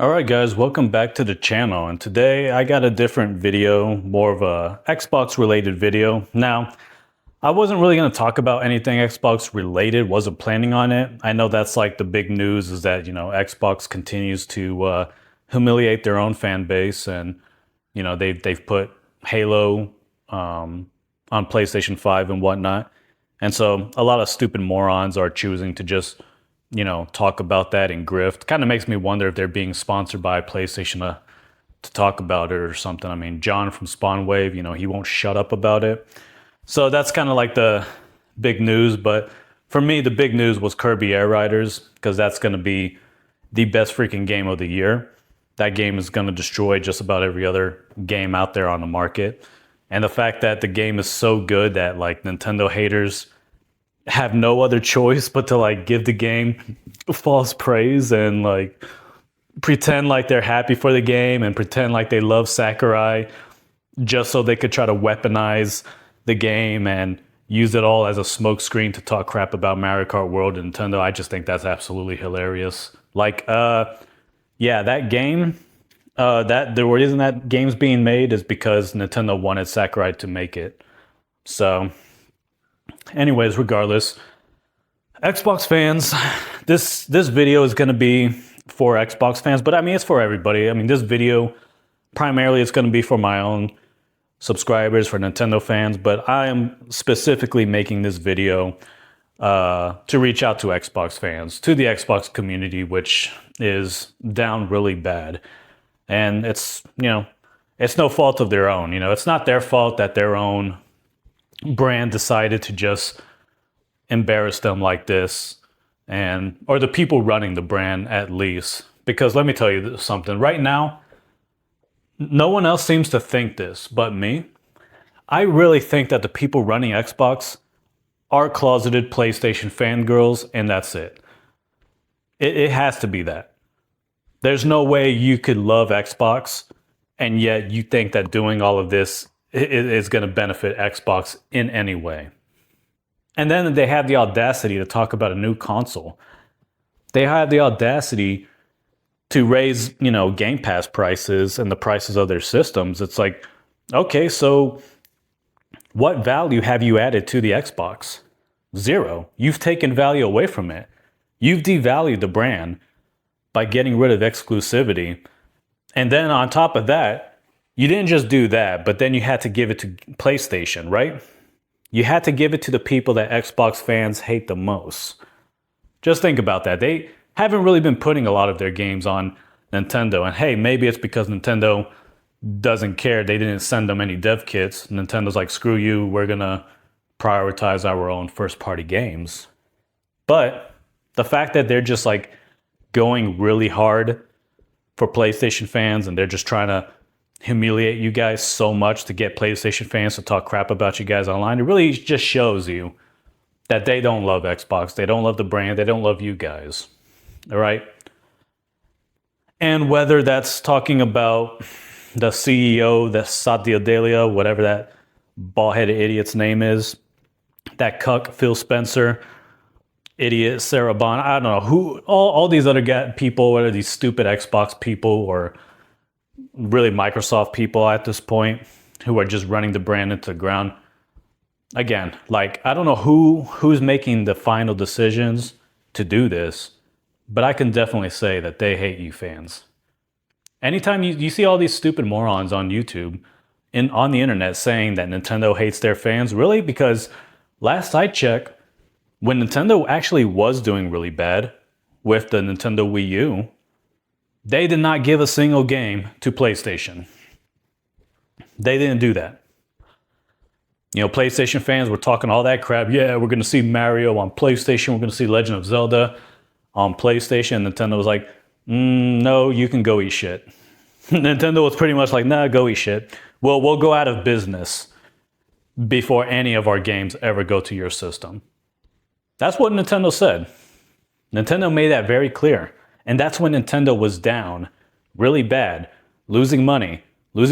Alright guys, welcome back to the channel, and today I got a different video, more of a Xbox related video. Now, I wasn't really going to talk about anything Xbox related, wasn't planning on it. I know that's like the big news is that, Xbox continues to humiliate their own fan base, and, they've put Halo on PlayStation 5 and whatnot. And so a lot of stupid morons are choosing to just talk about that and grift. Kind of makes me wonder if they're being sponsored by PlayStation to talk about it or something. I mean, John from Spawnwave, he won't shut up about it. So that's kind of like the big news. But for me, the big news was Kirby Air Riders, because that's going to be the best freaking game of the year. That game is going to destroy just about every other game out there on the market. And the fact that the game is so good that like Nintendo haters have no other choice but to like give the game false praise and like pretend like they're happy for the game and pretend like they love Sakurai just so they could try to weaponize the game and use it all as a smokescreen to talk crap about Mario Kart World and Nintendo. I just think that's absolutely hilarious. Like, yeah, that game, that the reason that game's being made is because Nintendo wanted Sakurai to make it. So anyways, regardless, Xbox fans, this video is going to be for Xbox fans, but I mean, it's for everybody. I mean, this video primarily is going to be for my own subscribers, for Nintendo fans, but I am specifically making this video to reach out to Xbox fans, to the Xbox community, which is down really bad. And it's no fault of their own. It's not their fault that their own brand decided to just embarrass them like this, or the people running the brand at least. Because let me tell you something, right now, no one else seems to think this but me. I really think that the people running Xbox are closeted PlayStation fangirls, and that's it. It has to be that. There's no way you could love Xbox and yet you think that doing all of this is going to benefit Xbox in any way. And then they have the audacity to talk about a new console. They have the audacity to raise, Game Pass prices and the prices of their systems. It's like, okay, so what value have you added to the Xbox? Zero. You've taken value away from it. You've devalued the brand by getting rid of exclusivity. And then on top of that, you didn't just do that, but then you had to give it to PlayStation, right? You had to give it to the people that Xbox fans hate the most. Just think about that. They haven't really been putting a lot of their games on Nintendo. And hey, maybe it's because Nintendo doesn't care. They didn't send them any dev kits. Nintendo's like, screw you, we're going to prioritize our own first-party games. But the fact that they're just like going really hard for PlayStation fans and they're just trying to humiliate you guys so much to get PlayStation fans to talk crap about you guys online, it really just shows you that they don't love Xbox. They don't love the brand. They don't love you guys. All right? And whether that's talking about the CEO, the Satya Delia, whatever that bald-headed idiot's name is, that cuck Phil Spencer, idiot Sarah Bond, I don't know who, all these other people, whether these stupid Xbox people or really Microsoft people at this point who are just running the brand into the ground. Again, like, I don't know who's making the final decisions to do this, but I can definitely say that they hate you fans. Anytime you see all these stupid morons on YouTube on the internet saying that Nintendo hates their fans, really? Because last I checked, when Nintendo actually was doing really bad with the Nintendo Wii U, they did not give a single game to PlayStation. They didn't do that. PlayStation fans were talking all that crap. Yeah, we're going to see Mario on PlayStation. We're going to see Legend of Zelda on PlayStation. Nintendo was like, no, you can go eat shit. Nintendo was pretty much like, nah, go eat shit. Well, we'll go out of business before any of our games ever go to your system. That's what Nintendo said. Nintendo made that very clear. And that's when Nintendo was down really bad, losing money with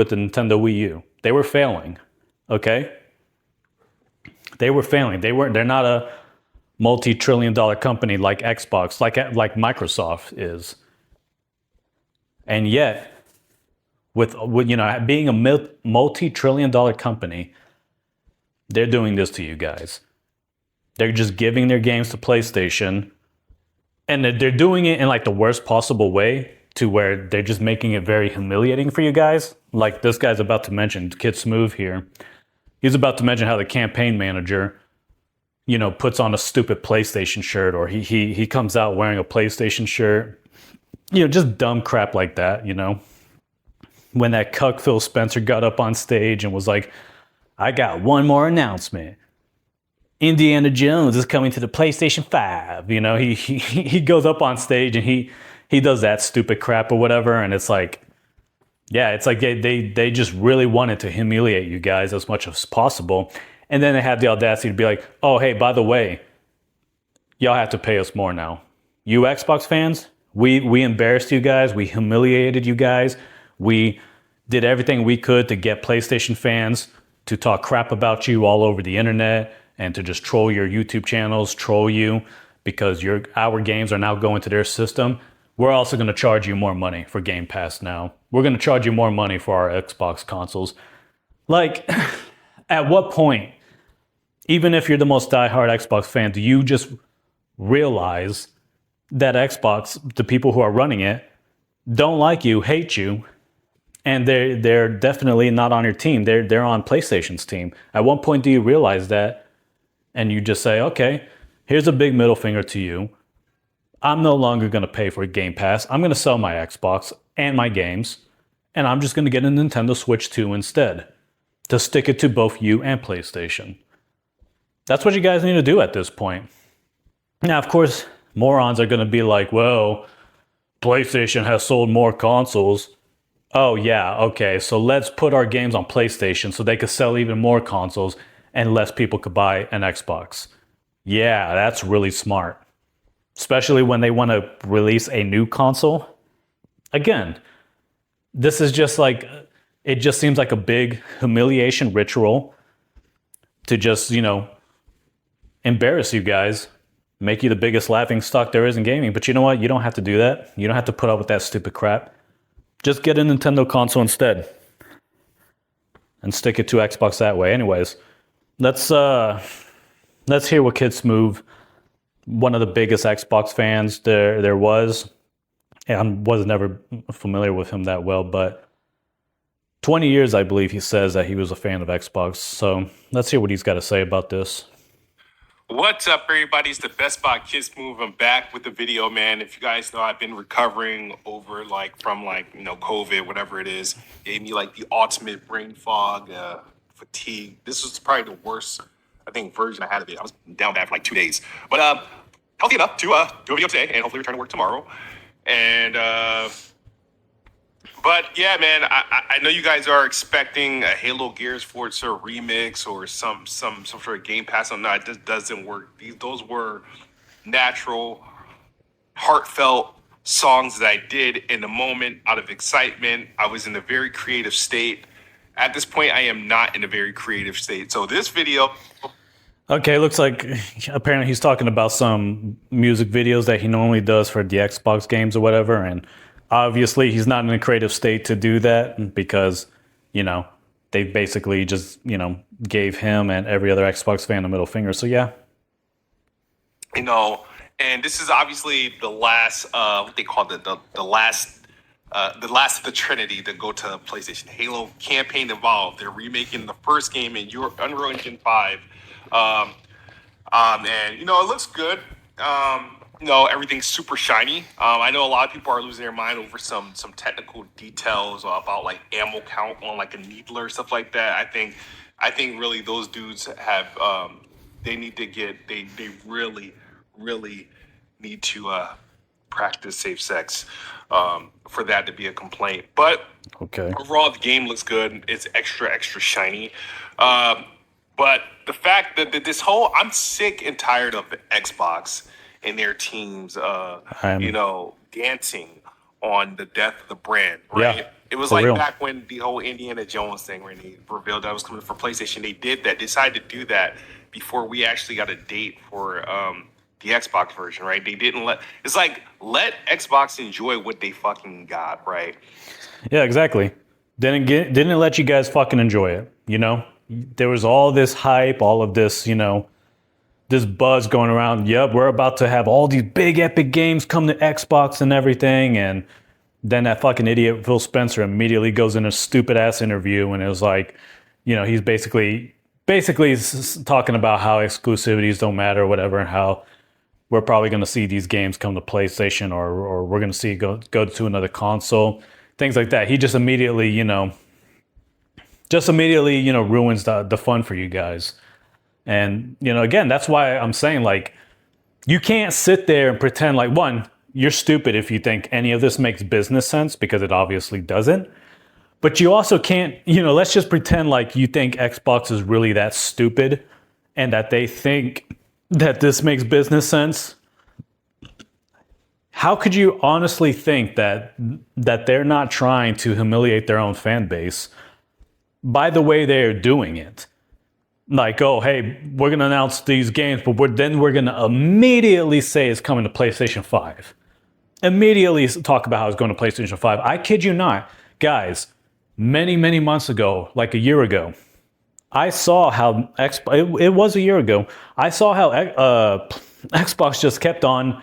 the Nintendo Wii U. They were failing, okay? They were failing. They're not a multi-trillion-dollar company like Xbox, like Microsoft is. And yet, with being a multi-trillion-dollar company, they're doing this to you guys. They're just giving their games to PlayStation, and they're doing it in like the worst possible way, to where they're just making it very humiliating for you guys. Like this guy's about to mention, KidSmoove here. He's about to mention how the campaign manager, puts on a stupid PlayStation shirt, or he comes out wearing a PlayStation shirt. Just dumb crap like that, When that cuck Phil Spencer got up on stage and was like, I got one more announcement. Indiana Jones is coming to the PlayStation 5. He goes up on stage and he does that stupid crap or whatever, and it's like, yeah, it's like they just really wanted to humiliate you guys as much as possible. And then they had the audacity to be like, oh, hey, by the way, y'all have to pay us more now. You Xbox fans, we embarrassed you guys. We humiliated you guys. We did everything we could to get PlayStation fans to talk crap about you all over the internet and to just troll your YouTube channels, troll you because our games are now going to their system. We're also going to charge you more money for Game Pass now. We're going to charge you more money for our Xbox consoles. Like, at what point, even if you're the most diehard Xbox fan, do you just realize that Xbox, the people who are running it, don't like you, hate you, and they're definitely not on your team. They're on PlayStation's team. At what point do you realize that, and you just say, okay, here's a big middle finger to you. I'm no longer going to pay for Game Pass. I'm going to sell my Xbox and my games, and I'm just going to get a Nintendo Switch 2 instead to stick it to both you and PlayStation. That's what you guys need to do at this point. Now, of course, morons are going to be like, well, PlayStation has sold more consoles. Oh, yeah, okay, so let's put our games on PlayStation so they could sell even more consoles and less people could buy an Xbox. Yeah, that's really smart. Especially when they want to release a new console. Again, this is just like, it just seems like a big humiliation ritual to just, embarrass you guys, make you the biggest laughing stock there is in gaming. But you know what? You don't have to do that. You don't have to put up with that stupid crap. Just get a Nintendo console instead and stick it to Xbox that way. Anyways, let's hear what KidSmoove, one of the biggest Xbox fans there was. I was never familiar with him that well, but 20 years, I believe he says that he was a fan of Xbox. So let's hear what he's got to say about this. What's up, everybody? It's the Best Spot KidSmoove. I'm back with the video, man. If you guys know, I've been recovering over from COVID, whatever it is. Gave me like the ultimate brain fog, fatigue. This was probably the worst, I think, version I had of it. I was down bad for like 2 days, but healthy enough to do a video today and hopefully return to work tomorrow. And but yeah, man, I know you guys are expecting a Halo Gears Forza remix or some sort of Game Pass. No, it just doesn't work. Those were natural, heartfelt songs that I did in the moment out of excitement. I was in a very creative state. At this point, I am not in a very creative state. So this video. Okay, looks like apparently he's talking about some music videos that he normally does for the Xbox games or whatever, and obviously he's not in a creative state to do that because, they basically just, gave him and every other Xbox fan a middle finger. So yeah. And this is obviously the last, what they call the last of the Trinity to go to PlayStation. Halo campaign involved. They're remaking the first game in Unreal Engine 5. And it looks good. Everything's super shiny. I know a lot of people are losing their mind over some technical details about like ammo count on like a needler, stuff like that. I think really those dudes have they need to get they really need to practice safe sex for that to be a complaint. But okay, overall the game looks good. It's extra shiny. But the fact that this whole, I'm sick and tired of the Xbox and their teams, dancing on the death of the brand, right? Yeah, it was like real. Back when the whole Indiana Jones thing, when they revealed that was coming for PlayStation, they decided to do that before we actually got a date for the Xbox version, right? They didn't it's like let Xbox enjoy what they fucking got, right? Yeah, exactly. Didn't let you guys fucking enjoy it. You know, there was all this hype, all of this, you know, this buzz going around. Yep, we're about to have all these big epic games come to Xbox and everything, and then that fucking idiot Phil Spencer immediately goes in a stupid ass interview and it was like, you know, he's basically talking about how exclusivities don't matter or whatever, and how we're probably going to see these games come to PlayStation, or we're going to see go to another console, things like that. He just immediately, you know, ruins the fun for you guys. And, you know, again, that's why I'm saying, like, you can't sit there and pretend like, one, you're stupid if you think any of this makes business sense, because it obviously doesn't. But you also can't, you know, let's just pretend like you think Xbox is really that stupid and that they think that this makes business sense. How could you honestly think that they're not trying to humiliate their own fan base by the way they're doing it? Like, oh, hey, we're going to announce these games, but then we're going to immediately say it's coming to PlayStation 5. Immediately talk about how it's going to PlayStation 5. I kid you not. Guys, many, many months ago, like a year ago, I saw how it was a year ago. I saw how Xbox just kept on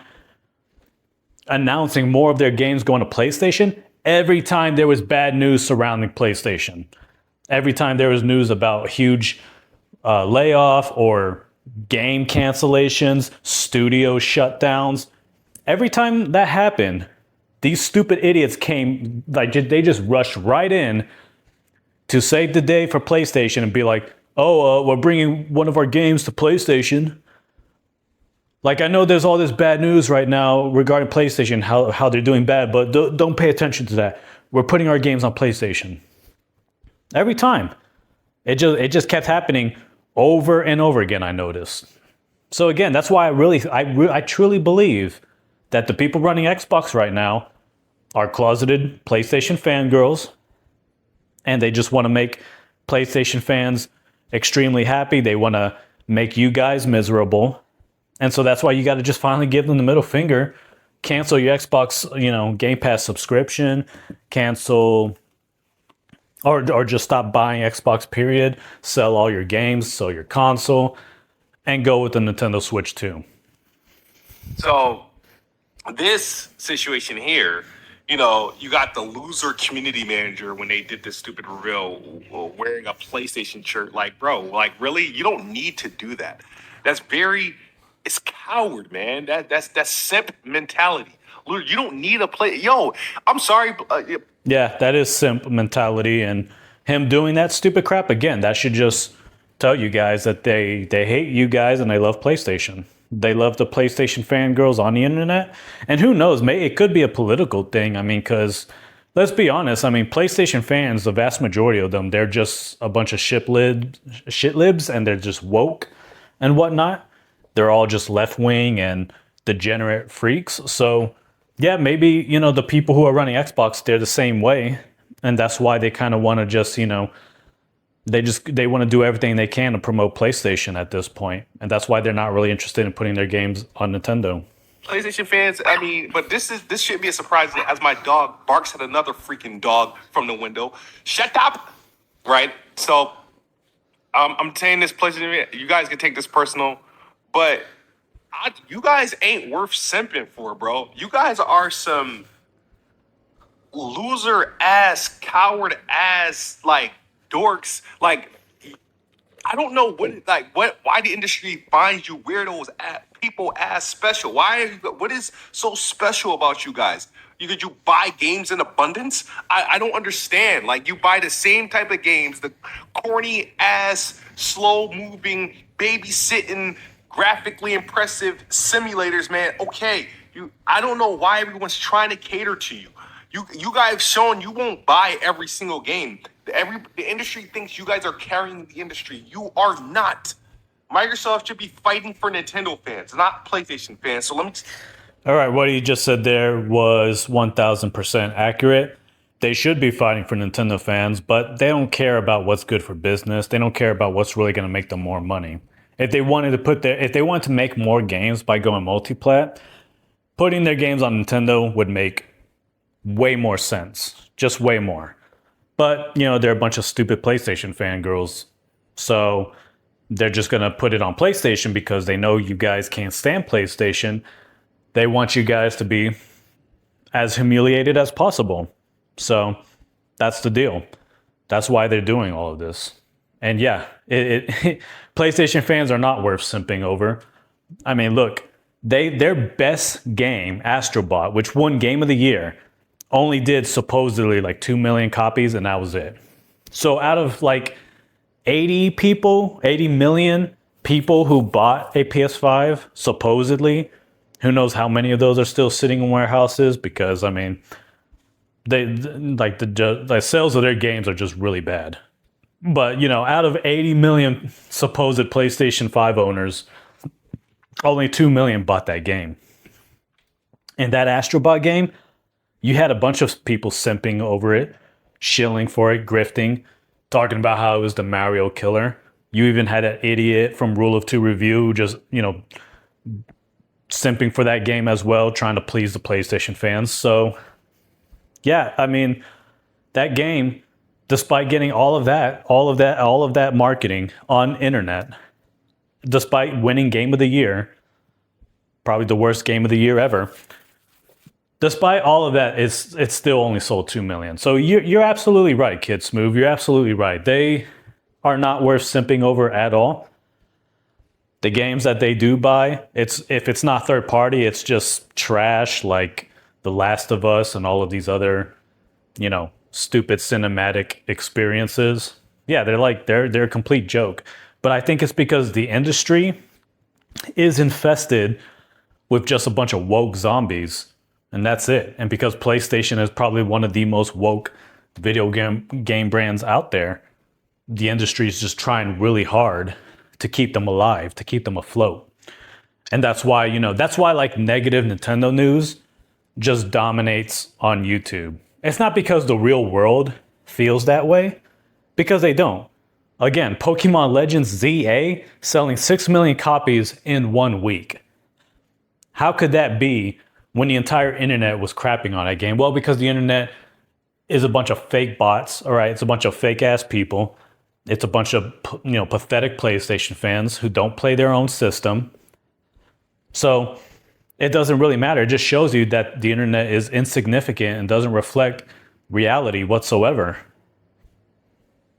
announcing more of their games going to PlayStation every time there was bad news surrounding PlayStation. Every time there was news about huge layoff or game cancellations, studio shutdowns. Every time that happened, these stupid idiots came, like, they just rushed right in to save the day for PlayStation and be like, oh, we're bringing one of our games to PlayStation. Like, I know there's all this bad news right now regarding PlayStation, how they're doing bad, but don't pay attention to that. We're putting our games on PlayStation. Every time. It just kept happening over and over again, I noticed. So again, that's why I truly believe that the people running Xbox right now are closeted PlayStation fangirls, and they just want to make PlayStation fans extremely happy. They want to make you guys miserable. And so that's why you got to just finally give them the middle finger. Cancel your Xbox, you know, Game Pass subscription. Cancel or just stop buying Xbox, period. Sell all your games, sell your console, and go with the Nintendo Switch 2. So this situation here, you know, you got the loser community manager when they did this stupid reveal wearing a PlayStation shirt. Like, bro, like, really? You don't need to do that. It's coward, man. That's simp mentality. You don't need a play. Yo, I'm sorry. Yeah, that is simp mentality, and him doing that stupid crap again. That should just tell you guys that they hate you guys and they love PlayStation. They love the PlayStation fangirls on the internet, and who knows? Maybe it could be a political thing. I mean, because let's be honest. I mean, PlayStation fans, the vast majority of them, they're just a bunch of shitlibs, and they're just woke and whatnot. They're all just left wing and degenerate freaks. So yeah, maybe, you know, the people who are running Xbox, they're the same way. And that's why they kind of want to just, you know, they want to do everything they can to promote PlayStation at this point. And that's why they're not really interested in putting their games on Nintendo. PlayStation fans, I mean, but this shouldn't be a surprise as my dog barks at another freaking dog from the window. Shut up! Right? So I'm saying this, PlayStation, you guys can take this personal, but you guys ain't worth simping for, bro. You guys are some loser ass, coward ass, like, dorks. Like, I don't know why the industry finds you weirdos people as special. What is so special about you guys? You buy games in abundance? I don't understand. Like, you buy the same type of games, the corny ass, slow moving, babysitting, graphically impressive simulators, man. Okay, I don't know why everyone's trying to cater to you. You guys have shown you won't buy every single game. The industry thinks you guys are carrying the industry. You are not. Microsoft should be fighting for Nintendo fans, not PlayStation fans. So let me. All right, what you just said there was 1,000% accurate. They should be fighting for Nintendo fans, but they don't care about what's good for business. They don't care about what's really going to make them more money. If they wanted to make more games by going multiplat, putting their games on Nintendo would make way more sense. Just way more. But, they're a bunch of stupid PlayStation fangirls. So they're just going to put it on PlayStation because they know you guys can't stand PlayStation. They want you guys to be as humiliated as possible. So that's the deal. That's why they're doing all of this. And yeah, PlayStation fans are not worth simping over. I mean, look, their best game, Astrobot, which won Game of the Year, only did supposedly like 2 million copies, and that was it. So out of like 80 million people who bought a PS5, supposedly, who knows how many of those are still sitting in warehouses? Because I mean, the sales of their games are just really bad. But out of 80 million supposed PlayStation 5 owners, only 2 million bought that game. In that Astrobot game, you had a bunch of people simping over it, shilling for it, grifting, talking about how it was the Mario killer. You even had an idiot from Rule of Two Review who just, simping for that game as well, trying to please the PlayStation fans. So, yeah, I mean, that game, despite getting all of that marketing on internet, despite winning Game of the Year, probably the worst Game of the Year ever, despite all of that, it's still only sold 2 million. So you're absolutely right, KidSmoove. You're absolutely right. They are not worth simping over at all. The games that they do buy, if it's not third party, it's just trash like The Last of Us and all of these other, stupid cinematic experiences. Yeah, they're a complete joke. But I think it's because the industry is infested with just a bunch of woke zombies. And that's it. And because PlayStation is probably one of the most woke video game brands out there, the industry is just trying really hard to keep them alive, to keep them afloat. And that's why, like negative Nintendo news just dominates on YouTube. It's not because the real world feels that way, because they don't. Again, Pokemon Legends ZA selling 6 million copies in 1 week. How could that be when the entire internet was crapping on that game? Well, because the internet is a bunch of fake bots, all right? It's a bunch of fake ass people. It's a bunch of, pathetic PlayStation fans who don't play their own system. So it doesn't really matter. It just shows you that the internet is insignificant and doesn't reflect reality whatsoever.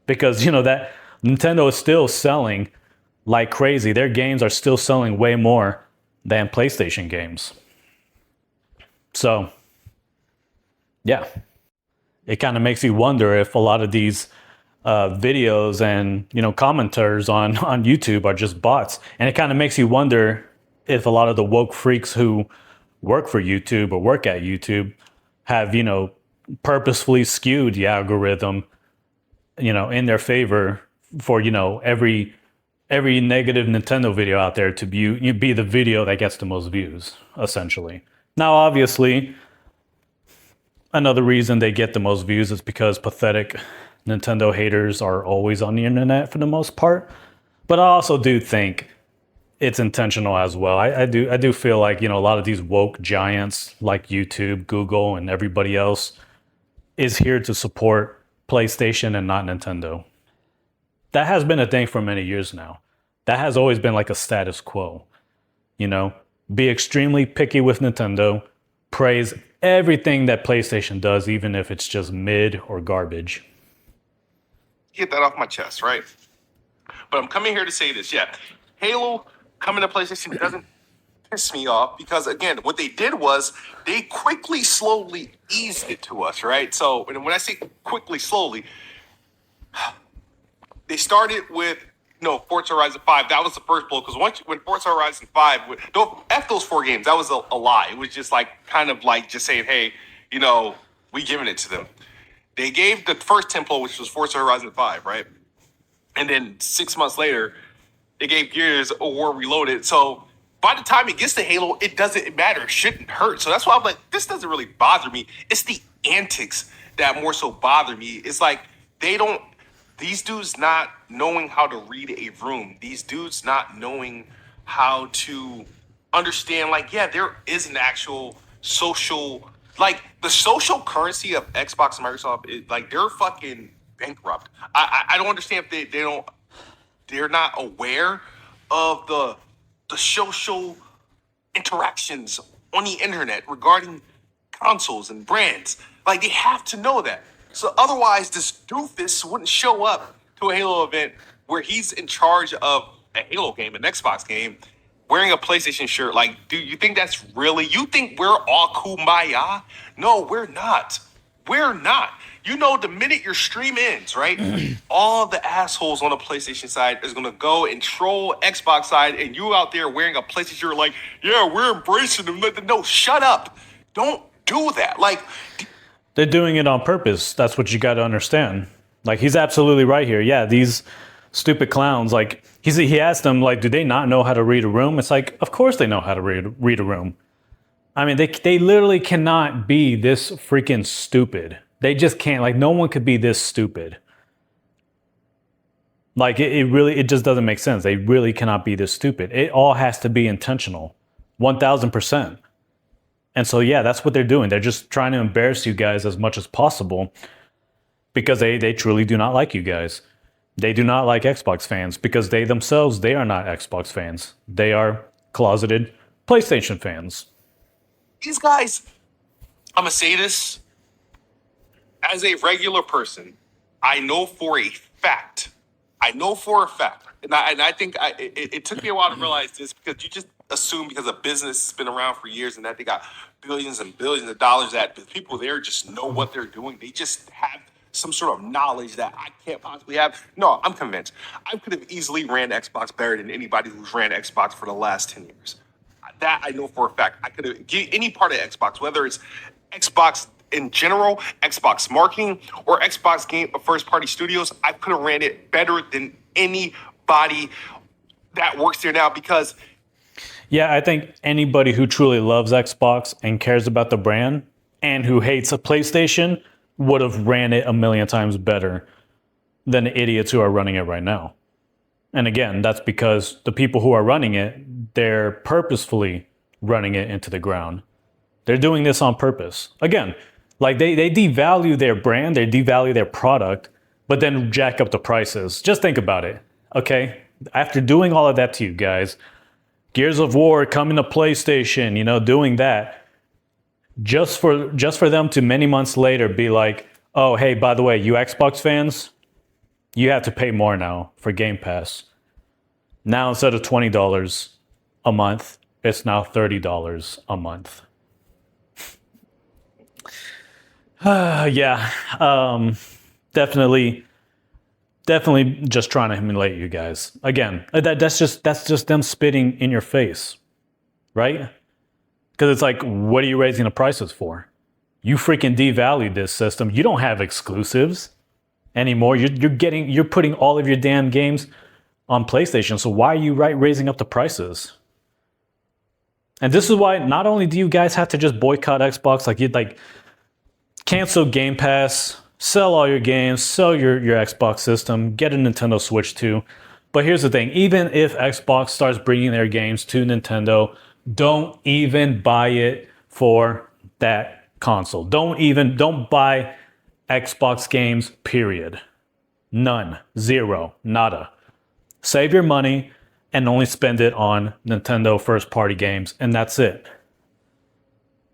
Because, that Nintendo is still selling like crazy. Their games are still selling way more than PlayStation games. So, yeah, it kind of makes you wonder if a lot of these videos and commenters on YouTube are just bots, and it kind of makes you wonder if a lot of the woke freaks who work for YouTube or work at YouTube have purposefully skewed the algorithm in their favor for every negative Nintendo video out there to be the video that gets the most views, essentially. Now, obviously, another reason they get the most views is because pathetic Nintendo haters are always on the internet for the most part. But I also do think it's intentional as well. I do feel like, a lot of these woke giants like YouTube, Google, and everybody else is here to support PlayStation and not Nintendo. That has been a thing for many years now. That has always been like a status quo. Be extremely picky with Nintendo, praise everything that PlayStation does, even if it's just mid or garbage. Get that off my chest, right? But I'm coming here to say this. Yeah, Halo coming to PlayStation doesn't piss me off because, again, what they did was they quickly, slowly eased it to us, right? So when I say quickly, slowly, they started with Forza Horizon 5. That was the first blow because when Forza Horizon 5, don't F those 4 games. That was a lie. It was just kind of like just saying, hey, we giving it to them. They gave the first tempo, which was Forza Horizon 5, right? And then 6 months later, they gave Gears of War Reloaded. So by the time it gets to Halo, it doesn't matter. It shouldn't hurt. So that's why I'm like, this doesn't really bother me. It's the antics that more so bother me. It's like they these dudes not knowing how to read a room, these dudes not knowing how to understand, like, yeah, there is an actual social, like, the social currency of Xbox and Microsoft is like, they're fucking bankrupt. I don't understand if they're not aware of the social interactions on the internet regarding consoles and brands. Like, they have to know that. So otherwise, this doofus wouldn't show up to a Halo event where he's in charge of a Halo game, an Xbox game, wearing a PlayStation shirt. Like, dude, you think that's really, you think we're all kumbaya? No, we're not. We're not. You know, the minute your stream ends, right? All the assholes on the PlayStation side is gonna go and troll Xbox side, and you out there wearing a PlayStation shirt, like, yeah, we're embracing them. No, shut up. Don't do that. Like, They're doing it on purpose. That's what you got to understand. Like, he's absolutely right here. Yeah, these stupid clowns, like, he asked them, like, do they not know how to read a room? It's like, of course they know how to read a room. I mean, they literally cannot be this freaking stupid. They just can't. Like, no one could be this stupid. Like, it just doesn't make sense. They really cannot be this stupid. It all has to be intentional. 1000%. And so, yeah, that's what they're doing. They're just trying to embarrass you guys as much as possible because they truly do not like you guys. They do not like Xbox fans because they themselves, they are not Xbox fans. They are closeted PlayStation fans. these guys, I'm going to say this as a regular person, I know for a fact, and I think it took me a while to realize this, because you just assume because a business has been around for years and that they got billions and billions of dollars, that the people there just know what they're doing. They just have some sort of knowledge that I can't possibly have. No, I'm convinced. I could have easily ran Xbox better than anybody who's ran Xbox for the last 10 years. That I know for a fact. I could have any part of Xbox, whether it's Xbox in general, Xbox marketing, or Xbox game first party studios, I could have ran it better than anybody that works there now, because yeah, I think anybody who truly loves Xbox and cares about the brand and who hates a PlayStation would have ran it a million times better than the idiots who are running it right now. And again, that's because the people who are running it, they're purposefully running it into the ground. They're doing this on purpose. Again, like they devalue their brand, they devalue their product, but then jack up the prices. Just think about it, okay? After doing all of that to you guys, Gears of War coming to PlayStation, doing that, just for them to many months later be like, oh, hey, by the way, you Xbox fans, you have to pay more now for Game Pass. Now, instead of $20 a month, it's now $30 a month. Yeah, definitely just trying to humiliate you guys. Again, that's just them spitting in your face, right? Because it's like, what are you raising the prices for? You freaking devalued this system. You don't have exclusives anymore. You're putting all of your damn games on PlayStation. So why are you raising up the prices? And this is why not only do you guys have to just boycott Xbox, like cancel Game Pass, sell all your games, sell your Xbox system, get a Nintendo Switch too. But here's the thing, even if Xbox starts bringing their games to Nintendo, don't even buy it for that console. Don't buy Xbox games, period. None. Zero. Nada. Save your money and only spend it on Nintendo first party games, and that's it.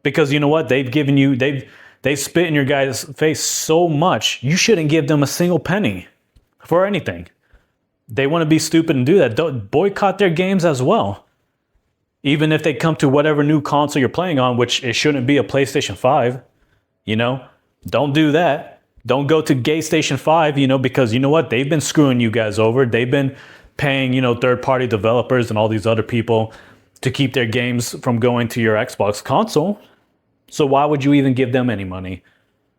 Because you know what? They spit in your guys' face so much, you shouldn't give them a single penny for anything. They want to be stupid and do that. Don't boycott their games as well. Even if they come to whatever new console you're playing on, which it shouldn't be a PlayStation 5, don't do that. Don't go to Gay Station 5, because you know what? They've been screwing you guys over. They've been paying, third-party developers and all these other people to keep their games from going to your Xbox console. So why would you even give them any money?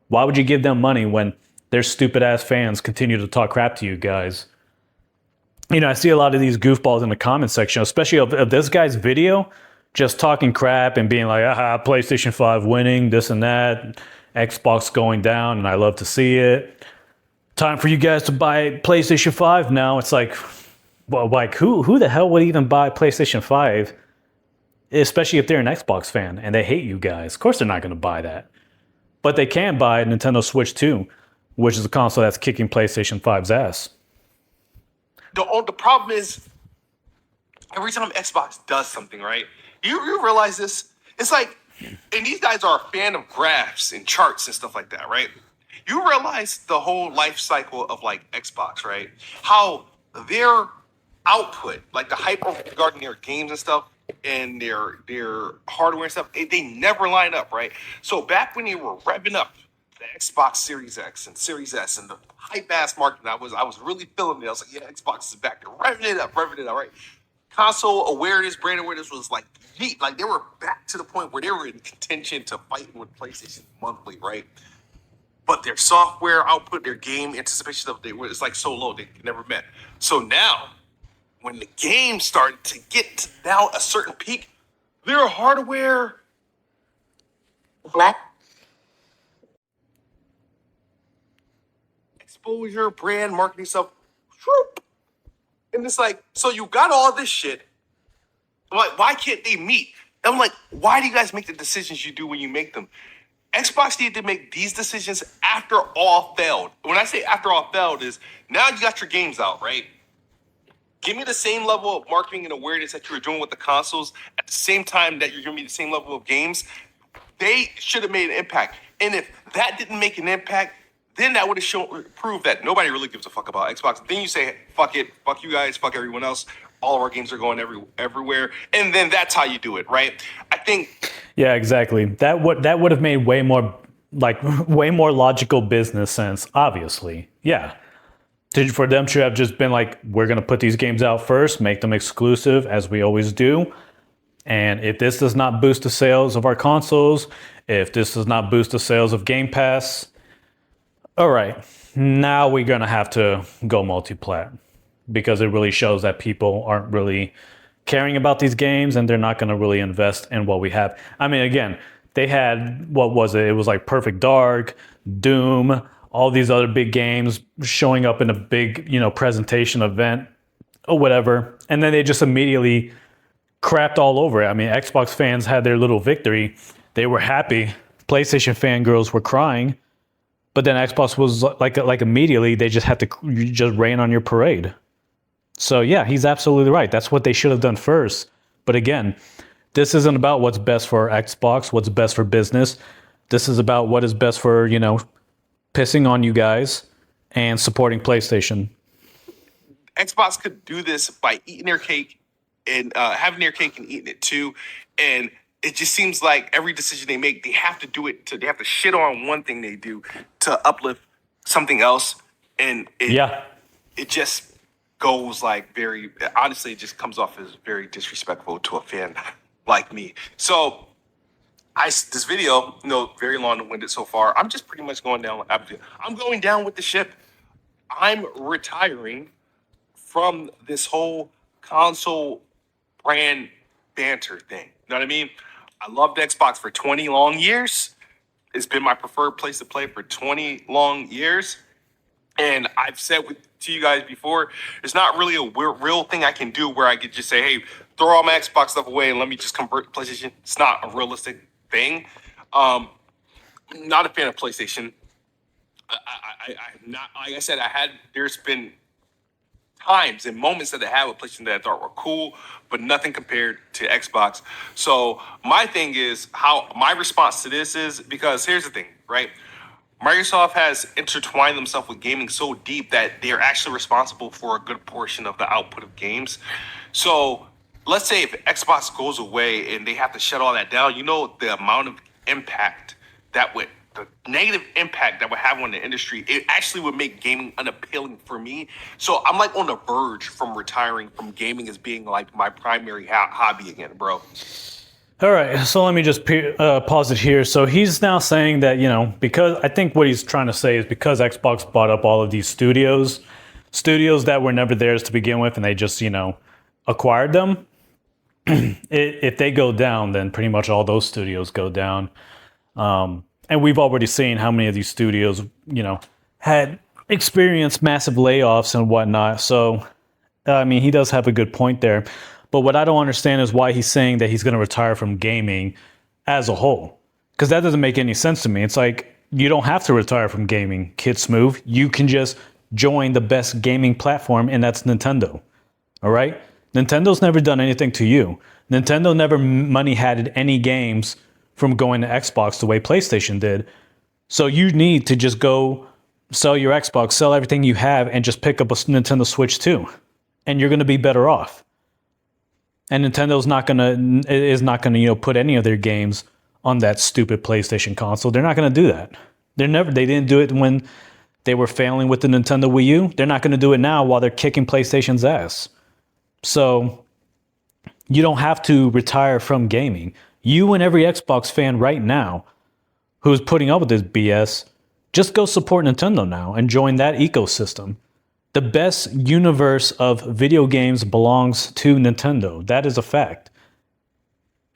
Why would you give them money when their stupid-ass fans continue to talk crap to you guys? I see a lot of these goofballs in the comment section, especially of this guy's video, just talking crap and being like, PlayStation 5 winning, this and that, Xbox going down, and I love to see it. time for you guys to buy PlayStation 5 now. It's like, well, like who the hell would even buy PlayStation 5? Especially if they're an Xbox fan and they hate you guys. Of course they're not going to buy that. But they can buy a Nintendo Switch 2, which is a console that's kicking PlayStation 5's ass. The problem is, every time Xbox does something, right? You realize this? It's like, and these guys are a fan of graphs and charts and stuff like that, right? You realize the whole life cycle of like Xbox, right? How their output, like the hype regarding their games and stuff, and their hardware and stuff, they never line up, right? So back when they were revving up the Xbox Series X and Series S and the hype ass market, I was really feeling it. I was like, yeah, Xbox is back there, revving it up, right? Console awareness, brand awareness was like neat. Like they were back to the point where they were in contention to fight with PlayStation monthly, right? But their software output, their game anticipation of it's like so low they never met. So now, when the game started to get to now a certain peak, their hardware Black. exposure, brand marketing stuff, whoop. And it's like, so you got all this shit. Like, why can't they meet? And I'm like, why do you guys make the decisions you do when you make them? Xbox needed to make these decisions after all failed. When I say after all failed is now you got your games out, right? Give me the same level of marketing and awareness that you were doing with the consoles at the same time that you're giving me the same level of games. They should have made an impact. And if that didn't make an impact, then that would have proved that nobody really gives a fuck about Xbox. Then you say, fuck it, fuck you guys, fuck everyone else. All of our games are going everywhere. And then that's how you do it, right? I think. Yeah, exactly. That would have made way more logical business sense, obviously. Yeah. For them to have just been like, we're going to put these games out first, make them exclusive, as we always do. And if this does not boost the sales of our consoles, if this does not boost the sales of Game Pass, all right, now we're going to have to go multi-plat. Because it really shows that people aren't really caring about these games and they're not going to really invest in what we have. I mean, again, they had, what was it? It was like Perfect Dark, Doom, all these other big games showing up in a big, presentation event or whatever. And then they just immediately crapped all over it. I mean, Xbox fans had their little victory. They were happy. PlayStation fangirls were crying. But then Xbox was like immediately, they just had to just rain on your parade. So yeah, he's absolutely right. That's what they should have done first. But again, this isn't about what's best for Xbox, what's best for business. This is about what is best for, pissing on you guys and supporting PlayStation. Xbox could do this by eating their cake and having their cake and eating it too. And it just seems like every decision they make, they have to do it. They have to shit on one thing they do to uplift something else. And it just goes like very, honestly, it just comes off as very disrespectful to a fan like me. So this video, very long-winded so far. I'm just pretty much going down. I'm going down with the ship. I'm retiring from this whole console brand banter thing. You know what I mean? I loved Xbox for 20 long years. It's been my preferred place to play for 20 long years. And I've said to you guys before, it's not really a real thing I can do where I could just say, hey, throw all my Xbox stuff away and let me just convert to PlayStation. It's not a realistic thing. Not a fan of PlayStation. I'm not, like I said, there's been times and moments that I had with PlayStation that I thought were cool, but nothing compared to Xbox. So my thing is my response to this is, because here's the thing, right? Microsoft has intertwined themselves with gaming so deep that they're actually responsible for a good portion of the output of games. So let's say if Xbox goes away and they have to shut all that down, the amount of impact the negative impact that would have on the industry, it actually would make gaming unappealing for me. So I'm like on the verge from retiring from gaming as being like my primary hobby again, bro. All right, so let me just pause it here. So he's now saying that, because I think what he's trying to say is because Xbox bought up all of these studios that were never theirs to begin with, and they just, acquired them. If they go down, then pretty much all those studios go down. And we've already seen how many of these studios, had experienced massive layoffs and whatnot. So, I mean, he does have a good point there. But what I don't understand is why he's saying that he's going to retire from gaming as a whole. Because that doesn't make any sense to me. It's like, you don't have to retire from gaming, KidSmoove. You can just join the best gaming platform, and that's Nintendo. All right? Nintendo's never done anything to you. Nintendo never money had any games from going to Xbox the way PlayStation did. So you need to just go sell your Xbox, sell everything you have, and just pick up a Nintendo Switch too. And you're going to be better off. And Nintendo's not going to put any of their games on that stupid PlayStation console. They're not going to do that. They didn't do it when they were failing with the Nintendo Wii U. They're not going to do it now while they're kicking PlayStation's ass. So you don't have to retire from gaming. You and every Xbox fan right now who's putting up with this BS, just go support Nintendo now and join that ecosystem. The best universe of video games belongs to Nintendo. That is a fact.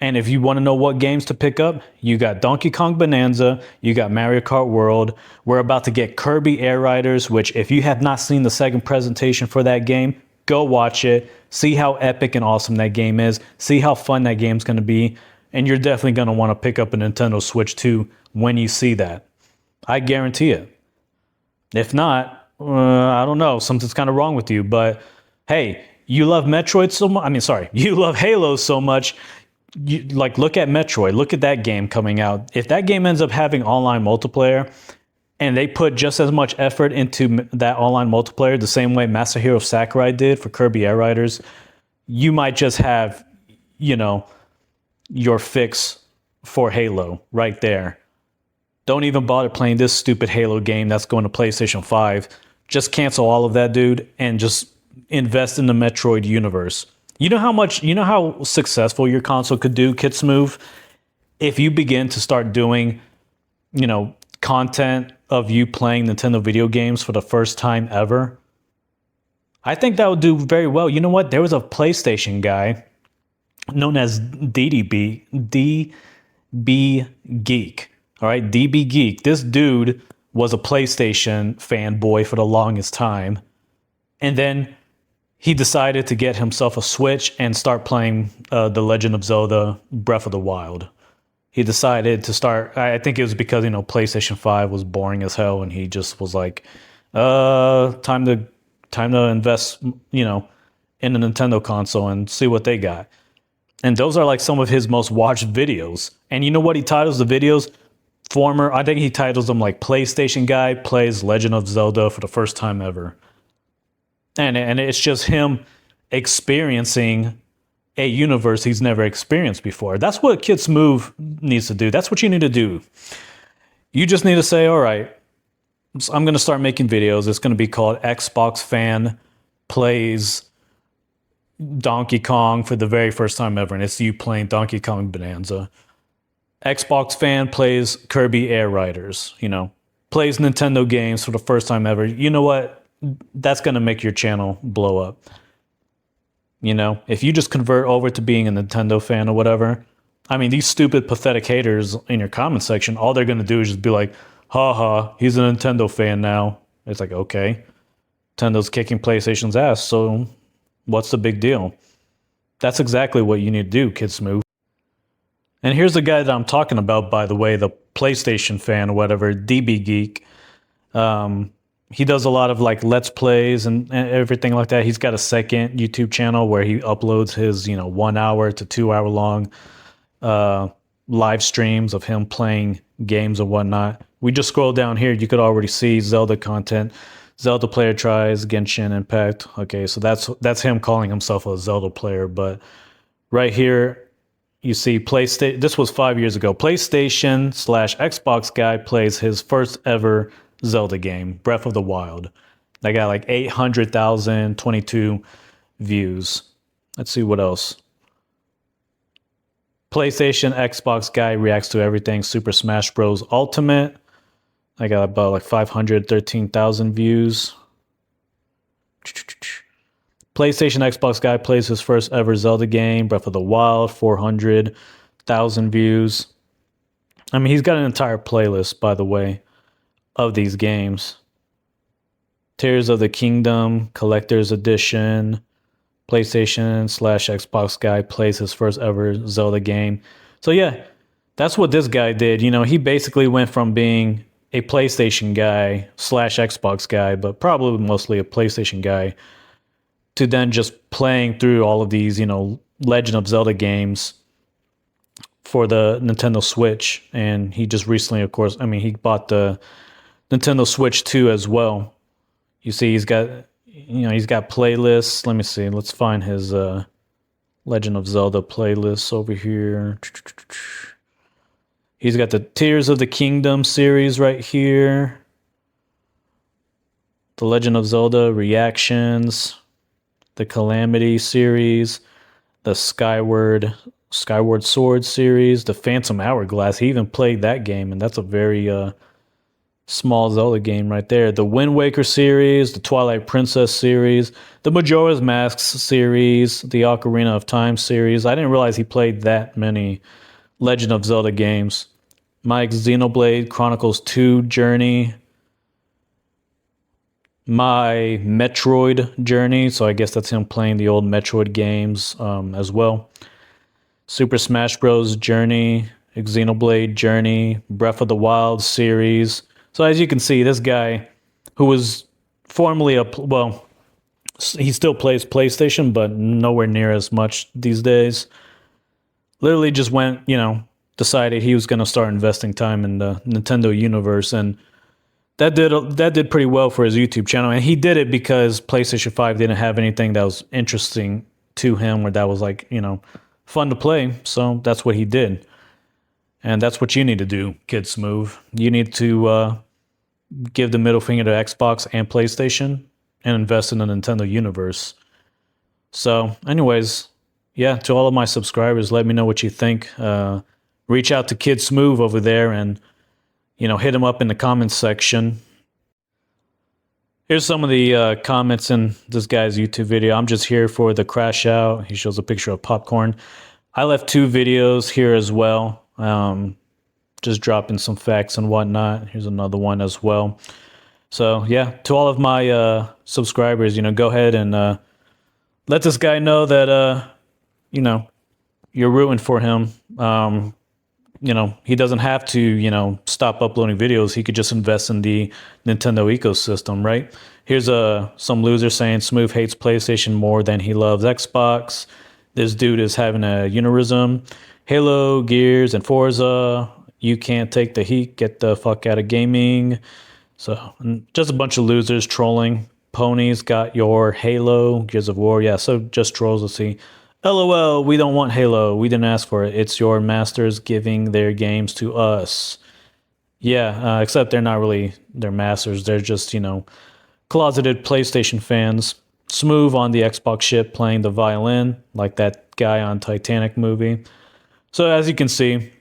And if you want to know what games to pick up, you got Donkey Kong Bonanza, you got Mario Kart World. We're about to get Kirby Air Riders, which if you have not seen the second presentation for that game, go watch it. See how epic and awesome that game is. See how fun that game's going to be. And you're definitely going to want to pick up a Nintendo Switch 2 when you see that. I guarantee it. If not, I don't know. Something's kind of wrong with you. But hey, you love Metroid so much. You love Halo so much. Look at Metroid. Look at that game coming out. If that game ends up having online multiplayer and they put just as much effort into that online multiplayer the same way Masahiro Sakurai did for Kirby Air Riders, you might just have, your fix for Halo right there. Don't even bother playing this stupid Halo game that's going to PlayStation 5. Just cancel all of that, dude, and just invest in the Metroid universe. You know how successful your console could do, KidSmoove, if you begin to start doing, content of you playing Nintendo video games for the first time ever. I think that would do very well. You know what? There was a PlayStation guy known as DB Geek. All right, DB Geek. This dude was a PlayStation fanboy for the longest time. And then he decided to get himself a Switch and start playing The Legend of Zelda Breath of the Wild. He decided to start, I think it was because, PlayStation 5 was boring as hell, and he just was like, time to invest, in the Nintendo console and see what they got. And those are like some of his most watched videos. And you know what he titles the videos? I think he titles them like PlayStation Guy Plays Legend of Zelda for the first time ever. And it's just him experiencing a universe he's never experienced before. That's what KidSmoove needs to do. That's what you need to do. You just need to say, all right, I'm going to start making videos. It's going to be called Xbox Fan Plays Donkey Kong for the very first time ever. And it's you playing Donkey Kong Bonanza. Xbox Fan Plays Kirby Air Riders, plays Nintendo games for the first time ever. You know what? That's going to make your channel blow up. If you just convert over to being a Nintendo fan or whatever, I mean, these stupid, pathetic haters in your comment section, all they're going to do is just be like, haha, he's a Nintendo fan now. It's like, okay, Nintendo's kicking PlayStation's ass, so what's the big deal? That's exactly what you need to do, KidSmoove. And here's the guy that I'm talking about, by the way, the PlayStation fan or whatever, DB Geek. He does a lot of Let's Plays and everything like that. He's got a second YouTube channel where he uploads his, 1 hour to 2 hour long live streams of him playing games and whatnot. We just scroll down here. You could already see Zelda content. Zelda player tries Genshin Impact. Okay, so that's him calling himself a Zelda player. But right here, you see PlayStation. This was 5 years ago. PlayStation/Xbox guy plays his first ever Zelda game, Breath of the Wild. That got 800,022 views. Let's see what else. PlayStation Xbox guy reacts to everything. Super Smash Bros. Ultimate. I got about 513,000 views. PlayStation Xbox guy plays his first ever Zelda game, Breath of the Wild, 400,000 views. I mean, he's got an entire playlist, by the way, of these games. Tears of the Kingdom Collector's Edition. PlayStation/Xbox guy plays his first ever Zelda game. So yeah, that's what this guy did. You know, he basically went from being a PlayStation guy / Xbox guy, but probably mostly a PlayStation guy, to then just playing through all of these, you know, Legend of Zelda games for the Nintendo Switch. And he just recently, of course, I mean, he bought the Nintendo Switch 2 as well. You see, he's got, you know, he's got playlists. Let me see. Let's find his Legend of Zelda playlists over here. He's got the Tears of the Kingdom series right here. The Legend of Zelda reactions. The Calamity series. The Skyward Sword series. The Phantom Hourglass. He even played that game, and that's a very small Zelda game right there. The Wind Waker series, the Twilight Princess series, the Majora's Mask series, the Ocarina of Time series. I didn't realize he played that many Legend of Zelda games. Mike's Xenoblade Chronicles 2 Journey. My Metroid Journey. So I guess that's him playing the old Metroid games as well. Super Smash Bros. Journey. Xenoblade Journey. Breath of the Wild series. So as you can see, this guy, who was formerly he still plays PlayStation, but nowhere near as much these days. Literally just went, you know, decided he was going to start investing time in the Nintendo universe, and that did pretty well for his YouTube channel. And he did it because PlayStation 5 didn't have anything that was interesting to him, or that was like, you know, fun to play. So that's what he did. And that's what you need to do, KidSmoove. You need to give the middle finger to Xbox and PlayStation and invest in the Nintendo universe. So anyways, yeah, to all of my subscribers, let me know what you think. Reach out to KidSmoove over there and, you know, hit him up in the comments section. Here's some of the comments in this guy's YouTube video. I'm just here for the crash out. He shows a picture of popcorn. I left 2 videos here as well. Just dropping some facts and whatnot. Here's another one as well. So yeah, to all of my subscribers, you know, go ahead and let this guy know that you know, you're rooting for him. You know, he doesn't have to, you know, stop uploading videos. He could just invest in the Nintendo ecosystem, right? Here's some loser saying Smooth hates PlayStation more than he loves Xbox. This dude is having a unirism. Halo, Gears, and Forza. You can't take the heat. Get the fuck out of gaming. So, just a bunch of losers trolling. Ponies got your Halo, Gears of War. Yeah, so just trolls to see. LOL, we don't want Halo. We didn't ask for it. It's your masters giving their games to us. Yeah, except they're not really their masters. They're just, you know, closeted PlayStation fans. Smooth on the Xbox ship playing the violin, like that guy on Titanic movie. So as you can see,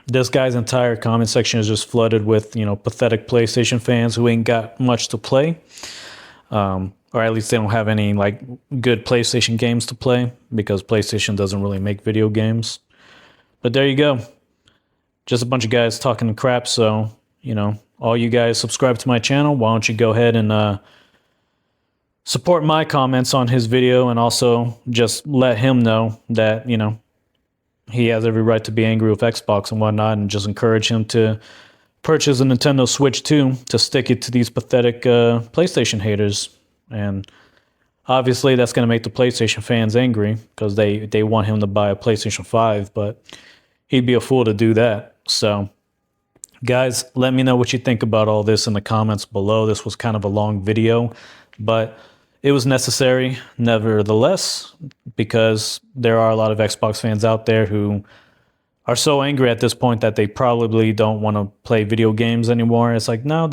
this guy's entire comment section is just flooded with, you know, pathetic PlayStation fans who ain't got much to play. Or at least they don't have any, like, good PlayStation games to play, because PlayStation doesn't really make video games. But there you go. Just a bunch of guys talking crap. So, you know, all you guys subscribe to my channel. Why don't you go ahead and support my comments on his video, and also just let him know that, you know, he has every right to be angry with Xbox and whatnot, and just encourage him to purchase a Nintendo Switch 2 to stick it to these pathetic PlayStation haters. And obviously that's going to make the PlayStation fans angry, because they want him to buy a PlayStation 5, but he'd be a fool to do that. So guys, let me know what you think about all this in the comments below. This was kind of a long video, but it was necessary nevertheless, because there are a lot of Xbox fans out there who are so angry at this point that they probably don't want to play video games anymore. It's like, no,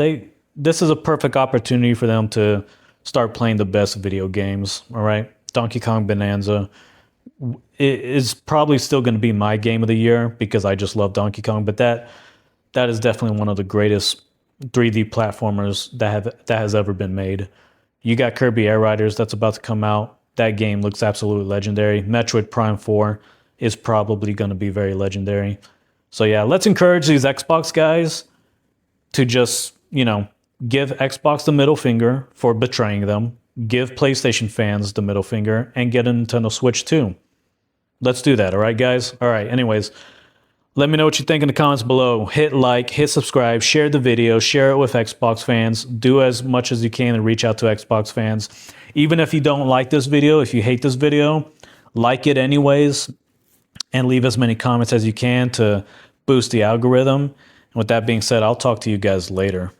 this is a perfect opportunity for them to start playing the best video games. All right, Donkey Kong Bonanza is probably still going to be my game of the year, because I just love Donkey Kong. But that is definitely one of the greatest 3D platformers that has ever been made. You got Kirby Air Riders that's about to come out. That game looks absolutely legendary. Metroid Prime 4 is probably going to be very legendary. So yeah, let's encourage these Xbox guys to just, you know, give Xbox the middle finger for betraying them, give PlayStation fans the middle finger, and get a Nintendo Switch too. Let's do that, all right, guys? All right, anyways, let me know what you think in the comments below. Hit like, hit subscribe, share the video, share it with Xbox fans. Do as much as you can to reach out to Xbox fans. Even if you don't like this video, if you hate this video, like it anyways, and leave as many comments as you can to boost the algorithm. And with that being said, I'll talk to you guys later.